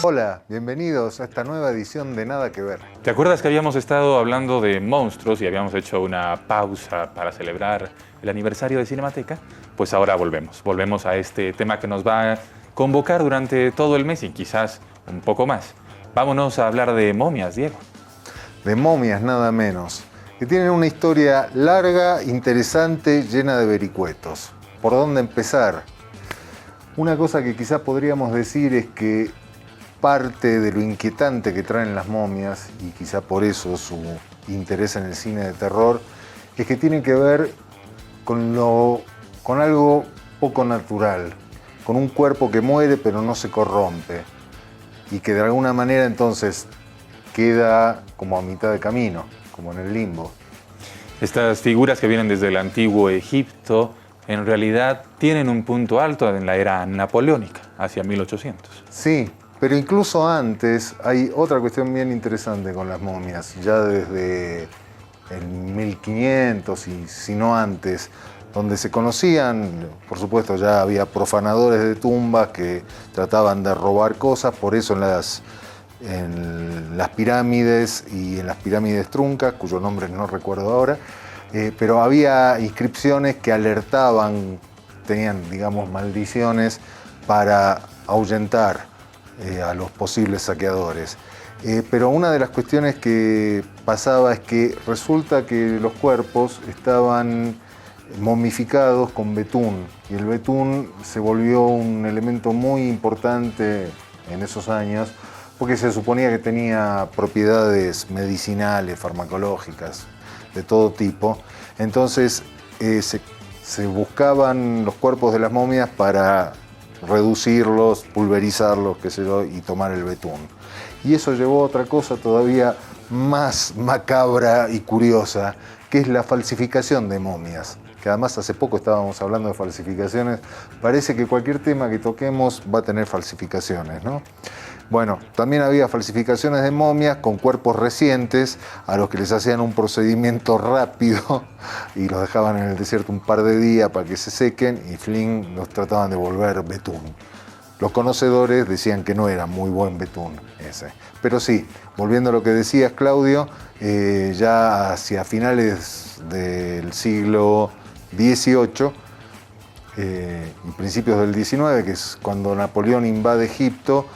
Hola, bienvenidos a esta nueva edición de Nada que Ver. ¿Te acuerdas que habíamos estado hablando de monstruos y habíamos hecho una pausa para celebrar el aniversario de Cinemateca? Pues ahora volvemos a este tema que nos va a convocar durante todo el mes y quizás un poco más. Vámonos a hablar de momias, Diego. De momias, nada menos, que tienen una historia larga, interesante, llena de vericuetos. ¿Por dónde empezar? Una cosa que quizás podríamos decir es que parte de lo inquietante que traen las momias, y quizá por eso su interés en el cine de terror, es que tienen que ver con algo poco natural, con un cuerpo que muere pero no se corrompe, y que de alguna manera entonces queda como a mitad de camino, como en el limbo. Estas figuras que vienen desde el antiguo Egipto, en realidad tienen un punto alto en la era napoleónica, hacia 1800. Sí. Pero incluso antes hay otra cuestión bien interesante con las momias, ya desde el 1500 y si no antes, donde se conocían, por supuesto ya había profanadores de tumbas que trataban de robar cosas, por eso en las pirámides y en las pirámides truncas, cuyo nombre no recuerdo ahora, pero había inscripciones que alertaban, tenían, digamos, maldiciones para ahuyentar a los posibles saqueadores. Pero una de las cuestiones que pasaba es que resulta que los cuerpos estaban momificados con betún, y el betún se volvió un elemento muy importante en esos años porque se suponía que tenía propiedades medicinales, farmacológicas, de todo tipo. Entonces se buscaban los cuerpos de las momias para reducirlos, pulverizarlos, qué sé yo, y tomar el betún. Y eso llevó a otra cosa todavía más macabra y curiosa, que es la falsificación de momias. Que además hace poco estábamos hablando de falsificaciones. Parece que cualquier tema que toquemos va a tener falsificaciones, ¿no? Bueno, también había falsificaciones de momias con cuerpos recientes a los que les hacían un procedimiento rápido y los dejaban en el desierto un par de días para que se sequen y Flynn los trataban de volver betún. Los conocedores decían que no era muy buen betún ese. Pero sí, volviendo a lo que decías, Claudio, ya hacia finales del siglo XVIII y principios del XIX, que es cuando Napoleón invade Egipto,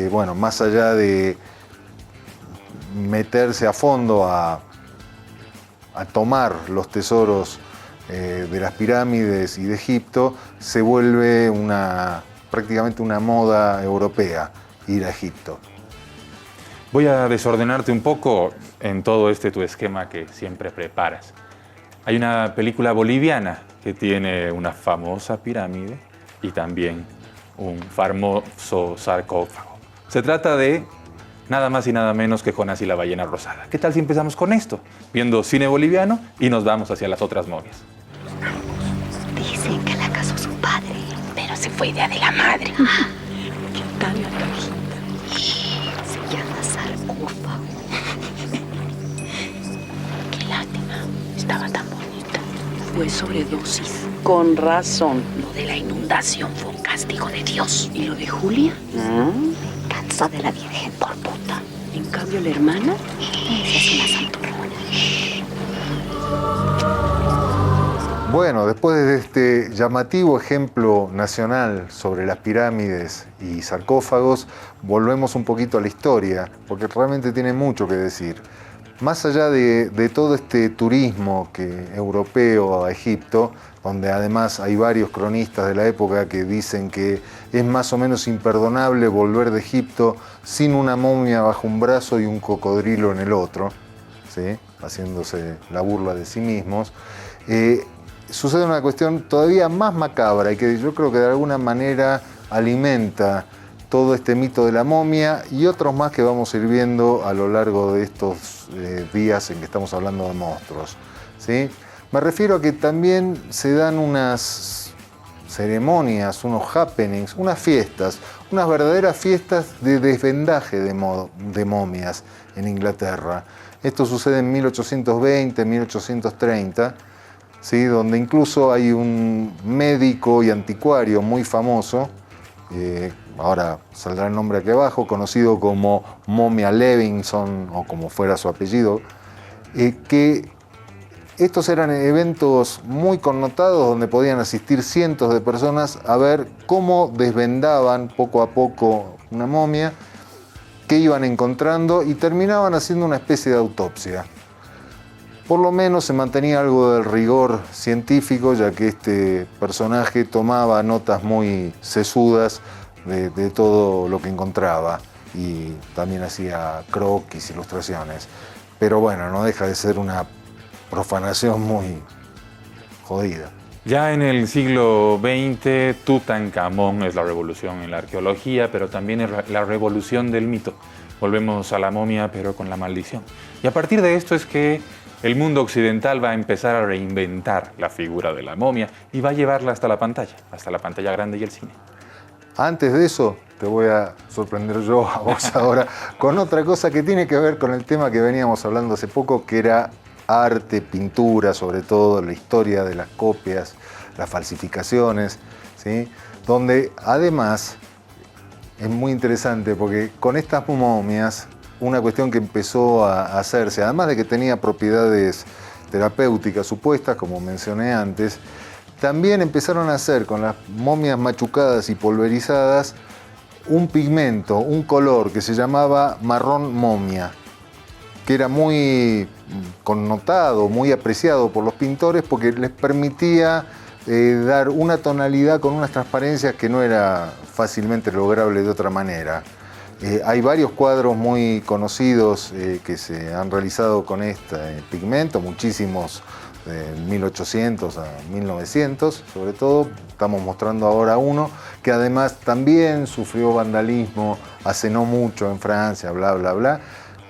bueno, más allá de meterse a fondo a tomar los tesoros de las pirámides y de Egipto, se vuelve prácticamente una moda europea ir a Egipto. Voy a desordenarte un poco en todo tu esquema que siempre preparas. Hay una película boliviana que tiene una famosa pirámide y también un famoso sarcófago. Se trata de nada más y nada menos que Jonás y la ballena rosada. ¿Qué tal si empezamos con esto? Viendo cine boliviano y nos vamos hacia las otras momias. Dicen que la casó su padre, pero se fue idea de la madre. ¿Qué tal la cajita? Se llama sarcófago. Qué lástima, estaba tan bonita. Fue sobredosis. Con razón. Lo de la inundación fue un castigo de Dios. ¿Y lo de Julia? Cansó de la Virgen por puta. En cambio, la hermana, esa es una santurrona. Bueno, después de este llamativo ejemplo nacional sobre las pirámides y sarcófagos, volvemos un poquito a la historia, porque realmente tiene mucho que decir. Más allá de todo este turismo europeo a Egipto, donde además hay varios cronistas de la época que dicen que es más o menos imperdonable volver de Egipto sin una momia bajo un brazo y un cocodrilo en el otro, ¿sí? Haciéndose la burla de sí mismos, sucede una cuestión todavía más macabra y que yo creo que de alguna manera alimenta todo este mito de la momia y otros más que vamos a ir viendo a lo largo de estos días en que estamos hablando de monstruos, ¿sí? Me refiero a que también se dan unas ceremonias, unos happenings, unas fiestas, unas verdaderas fiestas de desvendaje de momias en Inglaterra. Esto sucede en 1820, 1830, ¿sí? Donde incluso hay un médico y anticuario muy famoso, ahora saldrá el nombre aquí abajo, conocido como Momia Levinson, o como fuera su apellido, que estos eran eventos muy connotados donde podían asistir cientos de personas a ver cómo desvendaban poco a poco una momia, qué iban encontrando y terminaban haciendo una especie de autopsia. Por lo menos se mantenía algo del rigor científico, ya que este personaje tomaba notas muy sesudas de todo lo que encontraba y también hacía croquis, ilustraciones. Pero bueno, no deja de ser una profanación muy jodida. Ya en el siglo XX, Tutankamón es la revolución en la arqueología, pero también es la revolución del mito. Volvemos a la momia, pero con la maldición. Y a partir de esto es que el mundo occidental va a empezar a reinventar la figura de la momia y va a llevarla hasta la pantalla grande y el cine. Antes de eso, te voy a sorprender yo a vos ahora con otra cosa que tiene que ver con el tema que veníamos hablando hace poco, que era arte, pintura, sobre todo la historia de las copias, las falsificaciones, ¿sí? Donde además es muy interesante porque con estas momias, una cuestión que empezó a hacerse, además de que tenía propiedades terapéuticas supuestas, como mencioné antes, también empezaron a hacer con las momias machucadas y pulverizadas un pigmento, un color que se llamaba marrón momia, que era muy connotado, muy apreciado por los pintores porque les permitía dar una tonalidad con unas transparencias que no era fácilmente lograble de otra manera. Hay varios cuadros muy conocidos que se han realizado con este pigmento, muchísimos de 1800 a 1900, sobre todo. Estamos mostrando ahora uno que además también sufrió vandalismo hace no mucho en Francia, bla, bla, bla.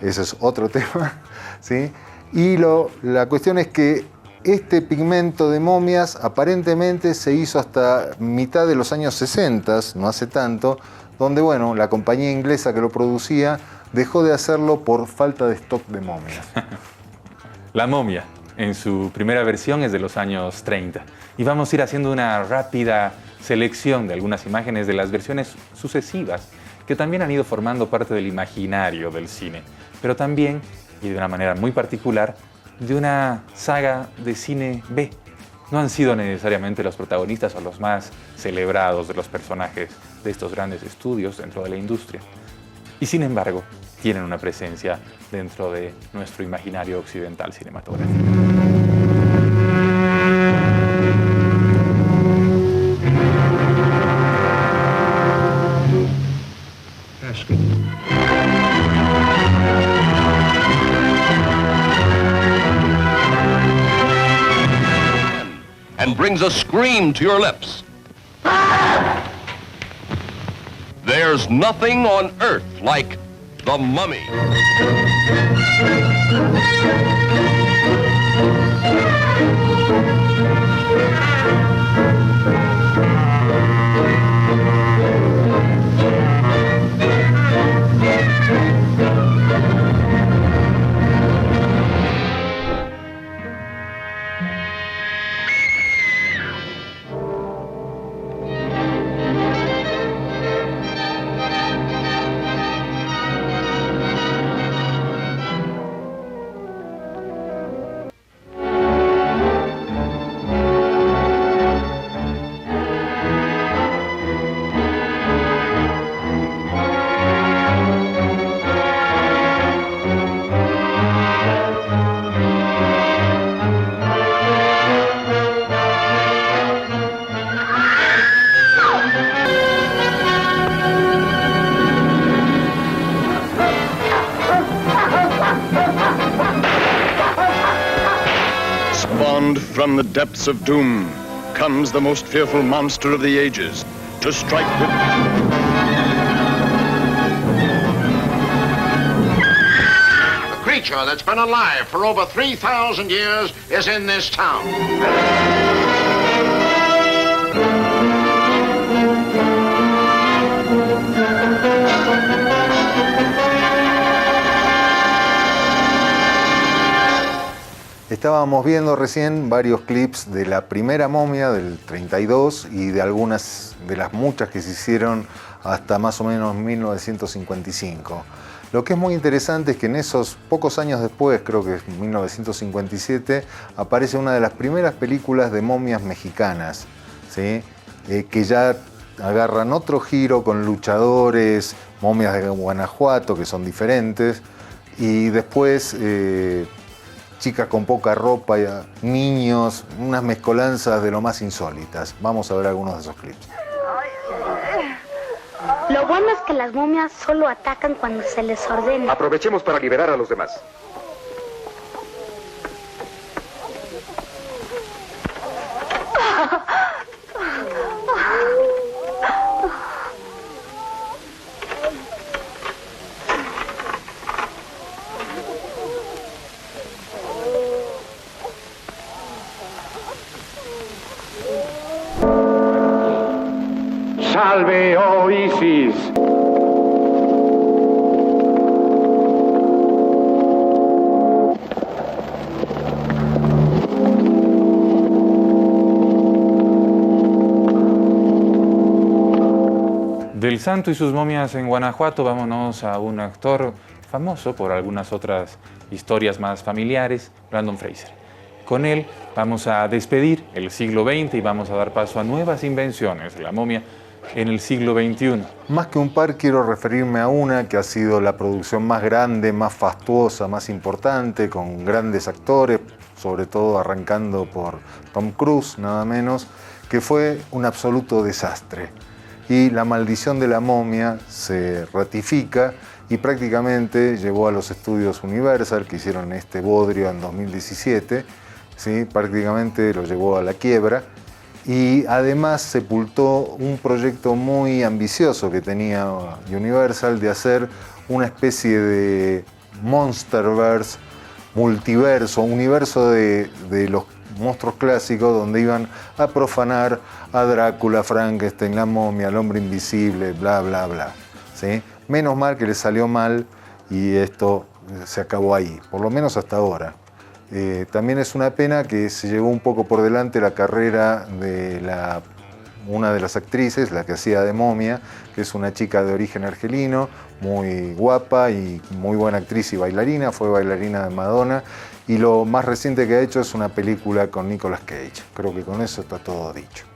Ese es otro tema, ¿sí? Y la cuestión es que este pigmento de momias aparentemente se hizo hasta mitad de los años 60, no hace tanto, donde, bueno, la compañía inglesa que lo producía dejó de hacerlo por falta de stock de momias. La momia, en su primera versión, es de los años 30. Y vamos a ir haciendo una rápida selección de algunas imágenes de las versiones sucesivas que también han ido formando parte del imaginario del cine, pero también, y de una manera muy particular, de una saga de cine B. No han sido necesariamente los protagonistas o los más celebrados de los personajes de estos grandes estudios dentro de la industria. Y sin embargo, tienen una presencia dentro de nuestro imaginario occidental cinematográfico. And brings a scream to your lips. There's nothing on earth like the Mummy. From the depths of doom comes the most fearful monster of the ages to strike with... The creature that's been alive for over 3,000 years is in this town. estábamos viendo recién varios clips de la primera momia del 32 y de algunas de las muchas que se hicieron hasta más o menos 1955. Lo que es muy interesante es que en esos pocos años después, creo que es 1957, aparece una de las primeras películas de momias mexicanas, ¿sí? Que ya agarran otro giro con luchadores, momias de Guanajuato que son diferentes, y después chicas con poca ropa, niños, unas mezcolanzas de lo más insólitas. Vamos a ver algunos de esos clips. Lo bueno es que las momias solo atacan cuando se les ordena. Aprovechemos para liberar a los demás. Salve, oh Isis. Del Santo y sus momias en Guanajuato, vámonos a un actor famoso por algunas otras historias más familiares, Brandon Fraser. Con él vamos a despedir el siglo XX y vamos a dar paso a nuevas invenciones de la momia en el siglo XXI. Más que un par, quiero referirme a una que ha sido la producción más grande, más fastuosa, más importante, con grandes actores, sobre todo arrancando por Tom Cruise, nada menos, que fue un absoluto desastre. Y la maldición de la momia se ratifica y prácticamente llevó a los estudios Universal, que hicieron este bodrio en 2017, ¿sí? Prácticamente lo llevó a la quiebra. Y además sepultó un proyecto muy ambicioso que tenía Universal de hacer una especie de Monsterverse, multiverso, universo de los monstruos clásicos donde iban a profanar a Drácula, Frankenstein, la momia, el hombre invisible, bla, bla, bla. ¿Sí? Menos mal que le salió mal y esto se acabó ahí, por lo menos hasta ahora. También es una pena que se llevó un poco por delante la carrera de una de las actrices, la que hacía de momia, que es una chica de origen argelino, muy guapa y muy buena actriz y bailarina, fue bailarina de Madonna, y lo más reciente que ha hecho es una película con Nicolas Cage. Creo que con eso está todo dicho.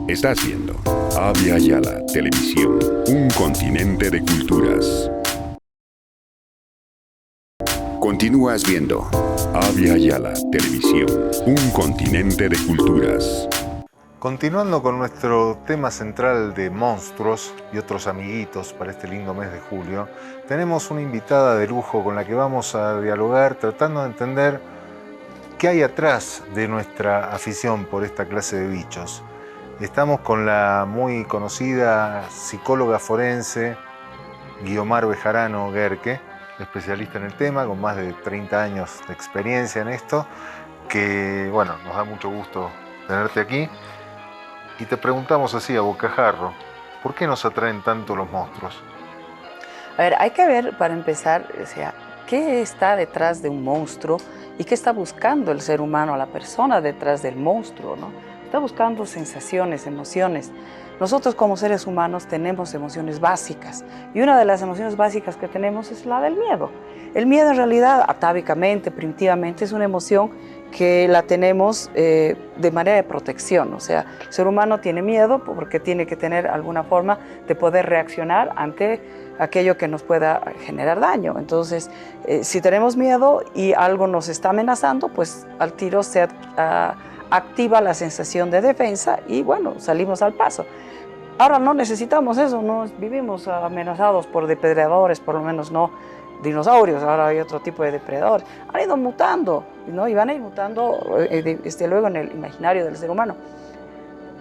Estás viendo Avia Yala Televisión, un continente de culturas. Continúas viendo Avia Yala Televisión, un continente de culturas. Continuando con nuestro tema central de monstruos y otros amiguitos para este lindo mes de julio, tenemos una invitada de lujo con la que vamos a dialogar tratando de entender qué hay atrás de nuestra afición por esta clase de bichos. Estamos con la muy conocida psicóloga forense Guiomar Bejarano Guerque, especialista en el tema, con más de 30 años de experiencia en esto, que bueno, nos da mucho gusto tenerte aquí. Y te preguntamos así a bocajarro, ¿por qué nos atraen tanto los monstruos? A ver, hay que ver para empezar, o sea, qué está detrás de un monstruo y qué está buscando el ser humano, la persona detrás del monstruo, ¿no? Está buscando sensaciones, emociones. Nosotros como seres humanos tenemos emociones básicas y una de las emociones básicas que tenemos es la del miedo. El miedo en realidad, atávicamente, primitivamente, es una emoción que la tenemos de manera de protección. O sea, el ser humano tiene miedo porque tiene que tener alguna forma de poder reaccionar ante aquello que nos pueda generar daño. Entonces, si tenemos miedo y algo nos está amenazando, pues al tiro se activa la sensación de defensa y bueno, salimos al paso. Ahora no necesitamos eso, no vivimos amenazados por depredadores, por lo menos no dinosaurios, ahora hay otro tipo de depredadores. Han ido mutando, ¿no? Y van a ir mutando luego en el imaginario del ser humano.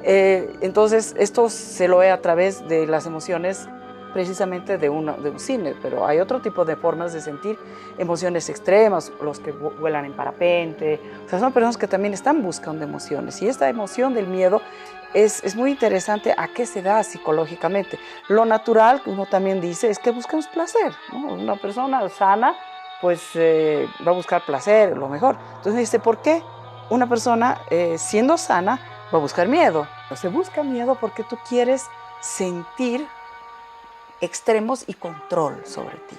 Entonces, esto se lo ve a través de las emociones precisamente de un cine, pero hay otro tipo de formas de sentir emociones extremas, los que vuelan en parapente, o sea, son personas que también están buscando emociones, y esta emoción del miedo es muy interesante a qué se da psicológicamente. Lo natural, que uno también dice, es que buscamos placer, ¿no? Una persona sana pues va a buscar placer, lo mejor. Entonces me dice, ¿por qué una persona siendo sana va a buscar miedo? Se busca miedo porque tú quieres sentir extremos y control sobre ti.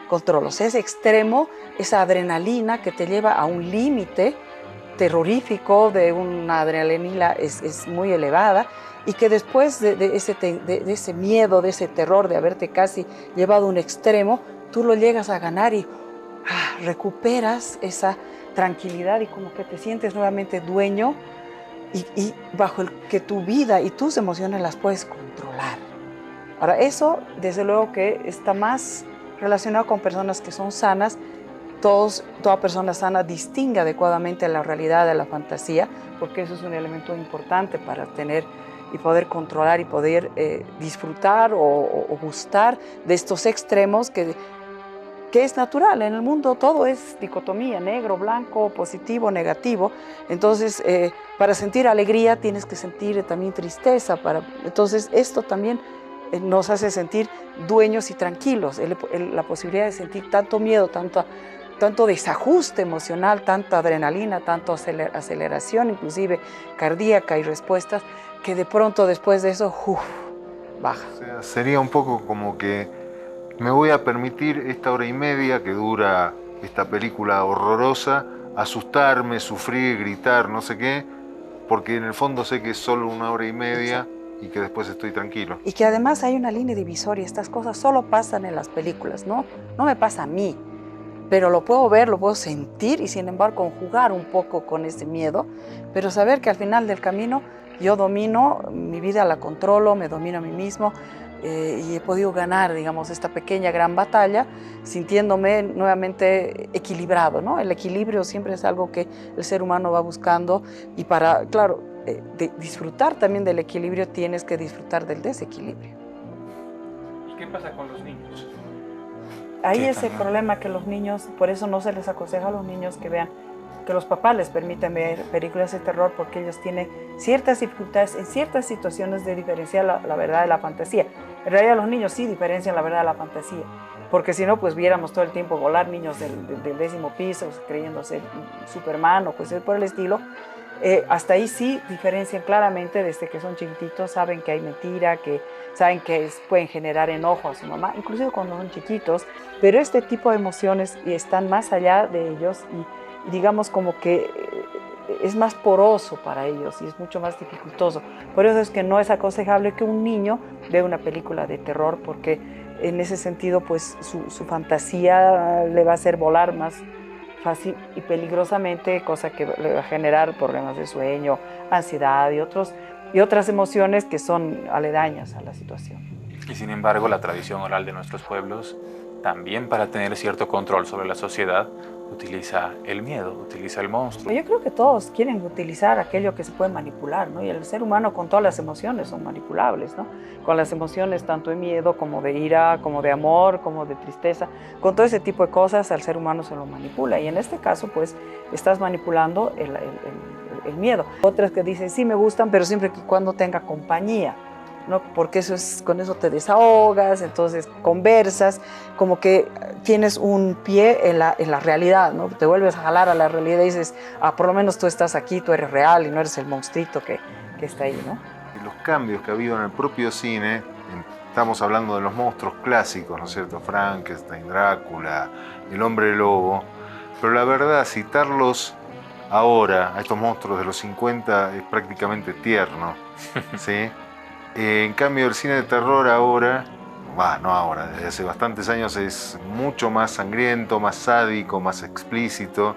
Control, o sea, ese extremo, esa adrenalina que te lleva a un límite terrorífico, de una adrenalina es muy elevada, y que después de ese miedo, de ese terror, de haberte casi llevado a un extremo, tú lo llegas a ganar y recuperas esa tranquilidad y como que te sientes nuevamente dueño y bajo el que tu vida y tus emociones las puedes controlar. Ahora, eso desde luego que está más relacionado con personas que son sanas. Toda persona sana distingue adecuadamente la realidad de la fantasía, porque eso es un elemento importante para tener y poder controlar y poder disfrutar o gustar de estos extremos que es natural. En el mundo todo es dicotomía, negro, blanco, positivo, negativo. Entonces, para sentir alegría tienes que sentir también tristeza. Entonces, esto también nos hace sentir dueños y tranquilos. La posibilidad de sentir tanto miedo, tanto desajuste emocional, tanta adrenalina, tanto aceleración, inclusive cardíaca y respuestas, que de pronto después de eso, baja. O sea, sería un poco como que me voy a permitir esta hora y media que dura esta película horrorosa, asustarme, sufrir, gritar, no sé qué, porque en el fondo sé que es solo una hora y media. Exacto. Y que después estoy tranquilo. Y que además hay una línea divisoria. Estas cosas solo pasan en las películas, no me pasa a mí. Pero lo puedo ver, lo puedo sentir y sin embargo jugar un poco con ese miedo, pero saber que al final del camino yo domino mi vida, la controlo, me domino a mí mismo y he podido ganar, digamos, esta pequeña gran batalla sintiéndome nuevamente equilibrado, ¿no? El equilibrio siempre es algo que el ser humano va buscando y para, claro, disfrutar también del equilibrio tienes que disfrutar del desequilibrio. ¿Y qué pasa con los niños? Ahí es el problema, que los niños, por eso no se les aconseja a los niños que vean, que los papás les permitan ver películas de terror, porque ellos tienen ciertas dificultades en ciertas situaciones de diferenciar la verdad de la fantasía. En realidad los niños sí diferencian la verdad de la fantasía, porque si no, pues viéramos todo el tiempo volar niños del 10º piso creyéndose Superman o cosas por el estilo. Hasta ahí sí diferencian claramente, desde que son chiquititos, saben que hay mentira, que saben que pueden generar enojo a su mamá, inclusive cuando son chiquitos, pero este tipo de emociones están más allá de ellos y digamos como que es más poroso para ellos y es mucho más dificultoso. Por eso es que no es aconsejable que un niño vea una película de terror, porque en ese sentido pues su fantasía le va a hacer volar más fácil y peligrosamente, cosa que le va a generar problemas de sueño, ansiedad y otras emociones que son aledañas a la situación. Y sin embargo, la tradición oral de nuestros pueblos, también para tener cierto control sobre la sociedad, utiliza el miedo, utiliza el monstruo. Yo creo que todos quieren utilizar aquello que se puede manipular, ¿no? Y el ser humano con todas las emociones son manipulables, ¿no? Con las emociones tanto de miedo como de ira, como de amor, como de tristeza, con todo ese tipo de cosas al ser humano se lo manipula. Y en este caso, pues, estás manipulando el miedo. Otras que dicen, sí me gustan, pero siempre y cuando tenga compañía, ¿no? Porque con eso te desahogas, entonces conversas, como que tienes un pie en la realidad, ¿no? Te vuelves a jalar a la realidad y dices, por lo menos tú estás aquí, tú eres real y no eres el monstruito que está ahí, ¿no? Los cambios que ha habido en el propio cine, estamos hablando de los monstruos clásicos, ¿no es cierto? Frankenstein, Drácula, el hombre lobo, pero la verdad, citarlos ahora, a estos monstruos de los 50, es prácticamente tierno, ¿sí? En cambio, el cine de terror ahora, no ahora, desde hace bastantes años es mucho más sangriento, más sádico, más explícito.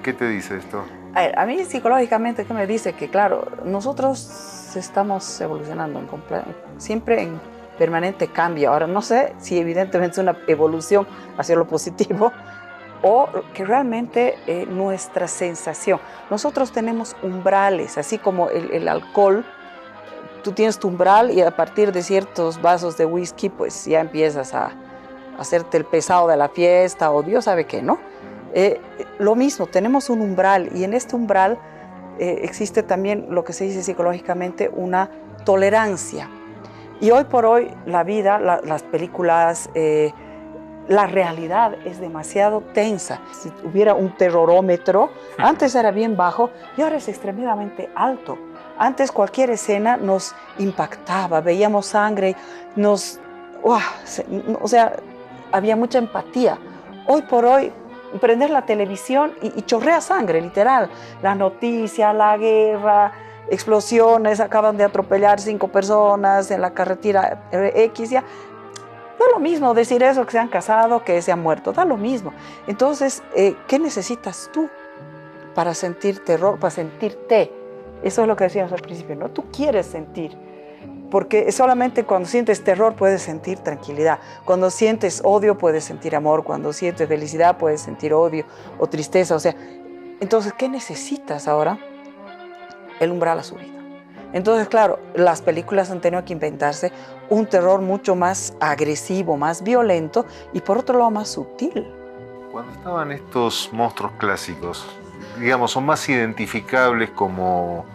¿Qué te dice esto? A mí psicológicamente, ¿qué me dice? Que claro, nosotros estamos evolucionando siempre en permanente cambio. Ahora no sé si evidentemente es una evolución hacia lo positivo o que realmente nuestra sensación. Nosotros tenemos umbrales, así como el alcohol. Tú tienes tu umbral y a partir de ciertos vasos de whisky, pues ya empiezas a hacerte el pesado de la fiesta o Dios sabe qué, ¿no? Lo mismo, tenemos un umbral y en este umbral existe también lo que se dice psicológicamente una tolerancia. Y hoy por hoy la vida, las películas, la realidad es demasiado tensa. Si hubiera un terrorómetro, antes era bien bajo y ahora es extremadamente alto. Antes cualquier escena nos impactaba, veíamos sangre, había mucha empatía. Hoy por hoy, prender la televisión y chorrea sangre, literal. La noticia, la guerra, explosiones, acaban de atropellar 5 personas en la carretera X, ya. Da lo mismo decir eso, que se han casado, que se han muerto, da lo mismo. Entonces, ¿qué necesitas tú para sentir terror, para sentirte? Eso es lo que decíamos al principio, ¿no? Tú quieres sentir, porque solamente cuando sientes terror puedes sentir tranquilidad. Cuando sientes odio puedes sentir amor, cuando sientes felicidad puedes sentir odio o tristeza. O sea, entonces, ¿qué necesitas ahora? El umbral ha subido. Entonces, claro, las películas han tenido que inventarse un terror mucho más agresivo, más violento y por otro lado más sutil. Cuando estaban estos monstruos clásicos, digamos, son más identificables como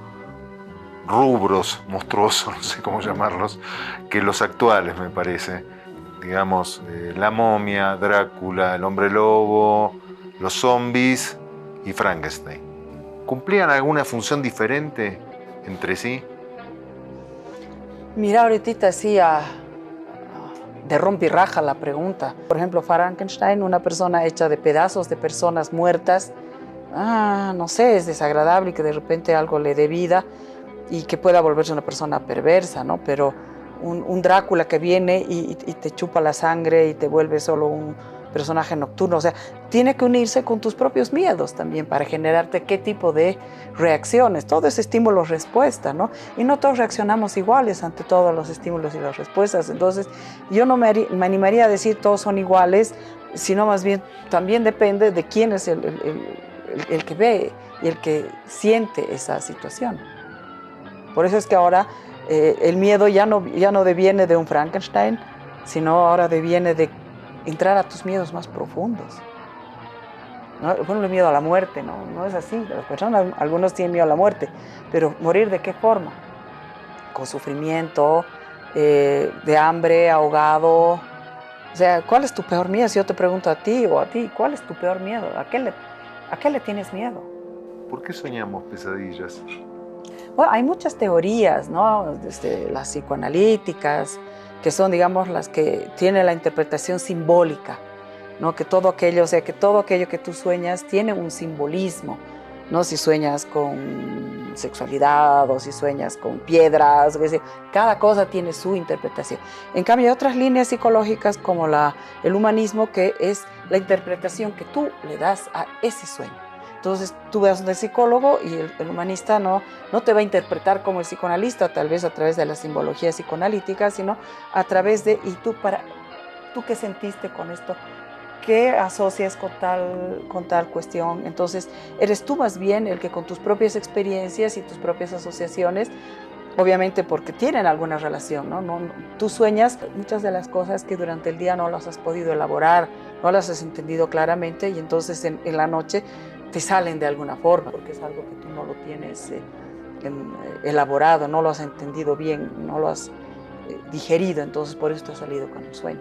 rubros monstruosos, no sé cómo llamarlos, que los actuales, me parece. Digamos, la momia, Drácula, el hombre lobo, los zombies y Frankenstein. ¿Cumplían alguna función diferente entre sí? Mira, ahorita sí de rompirraja la pregunta. Por ejemplo, Frankenstein, una persona hecha de pedazos de personas muertas, no sé, es desagradable y que de repente algo le dé vida y que pueda volverse una persona perversa, ¿no? Pero un Drácula que viene y te chupa la sangre y te vuelve solo un personaje nocturno, o sea, tiene que unirse con tus propios miedos también para generarte qué tipo de reacciones. Todo es estímulo-respuesta, ¿no? Y no todos reaccionamos iguales ante todos los estímulos y las respuestas. Entonces, yo no me animaría a decir todos son iguales, sino más bien también depende de quién es el que ve y el que siente esa situación. Por eso es que ahora el miedo ya no deviene de un Frankenstein, sino ahora deviene de entrar a tus miedos más profundos. ¿No? Bueno, el miedo a la muerte, no es así. Las personas, algunos tienen miedo a la muerte, pero ¿morir de qué forma? Con sufrimiento, de hambre, ahogado. O sea, ¿cuál es tu peor miedo? Si yo te pregunto a ti, ¿cuál es tu peor miedo? ¿A qué le tienes miedo? ¿Por qué soñamos pesadillas? Bueno, hay muchas teorías, ¿no? Las psicoanalíticas, que son, digamos, las que tienen la interpretación simbólica, ¿no? Que todo aquello que tú sueñas tiene un simbolismo, ¿no? Si sueñas con sexualidad o si sueñas con piedras, cada cosa tiene su interpretación. En cambio, hay otras líneas psicológicas como el humanismo, que es la interpretación que tú le das a ese sueño. Entonces, tú vas a un psicólogo y el humanista no te va a interpretar como el psicoanalista, tal vez a través de la simbología psicoanalítica, sino a través de, ¿tú qué sentiste con esto? ¿Qué asocias con tal cuestión? Entonces, eres tú más bien el que con tus propias experiencias y tus propias asociaciones, obviamente porque tienen alguna relación, ¿no? Tú sueñas muchas de las cosas que durante el día no las has podido elaborar, no las has entendido claramente y entonces en la noche te salen de alguna forma, porque es algo que tú no lo tienes elaborado, no lo has entendido bien, no lo has digerido, entonces por eso te ha salido con un sueño.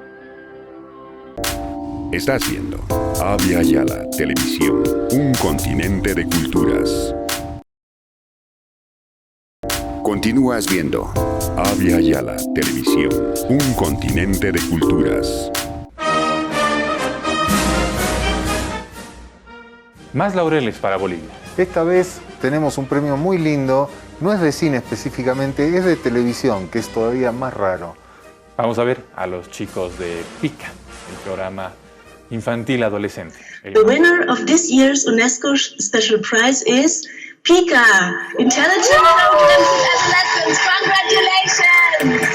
Estás viendo Avia Yala Televisión, un continente de culturas. Continúas viendo Avia Yala Televisión, un continente de culturas. Más laureles para Bolivia. Esta vez tenemos un premio muy lindo, no es de cine específicamente, es de televisión, que es todavía más raro. Vamos a ver a los chicos de Pika, el programa infantil adolescente. The winner of this year's UNESCO Special Prize is Pika, Intelligent Adolescents. Congratulations!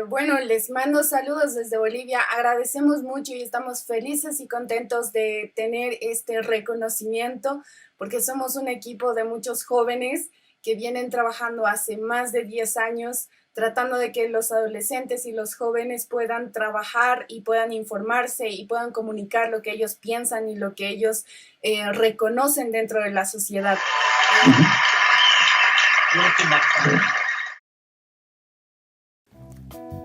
Bueno, les mando saludos desde Bolivia. Agradecemos mucho y estamos felices y contentos de tener este reconocimiento porque somos un equipo de muchos jóvenes que vienen trabajando hace más de 10 años tratando de que los adolescentes y los jóvenes puedan trabajar y puedan informarse y puedan comunicar lo que ellos piensan y lo que ellos reconocen dentro de la sociedad.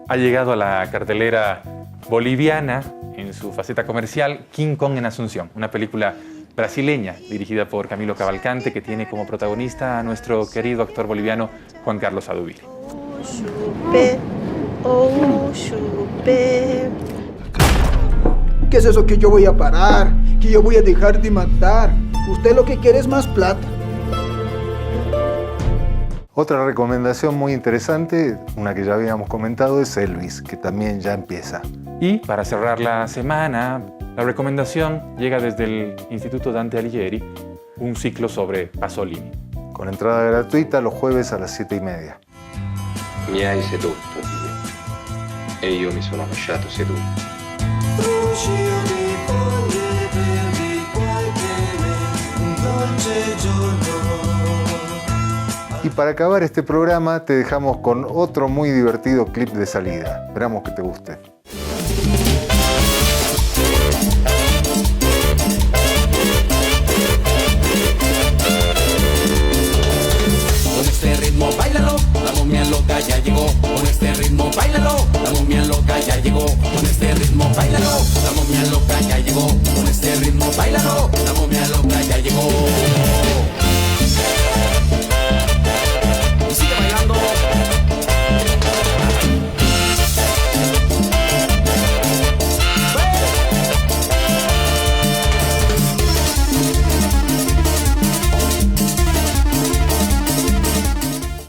Ha llegado a la cartelera boliviana en su faceta comercial, King Kong en Asunción, una película brasileña dirigida por Camilo Cavalcante que tiene como protagonista a nuestro querido actor boliviano Juan Carlos Adubiri. ¿Qué es eso que yo voy a parar? Que yo voy a dejar de matar. Usted lo que quiere es más plata. Otra recomendación muy interesante, una que ya habíamos comentado, es Elvis, que también ya empieza. Y para cerrar la semana, la recomendación llega desde el Instituto Dante Alighieri, un ciclo sobre Pasolini. Con entrada gratuita los jueves a las 7:30. Mi hai sedotto, Dio, e io mi sono lasciato sedotto. Y para acabar este programa te dejamos con otro muy divertido clip de salida. Esperamos que te guste. Con este ritmo bailalo, la momia loca ya llegó. Con este ritmo bailalo, la momia loca ya llegó. Con este ritmo bailalo, la momia loca ya llegó. Con este ritmo bailalo, la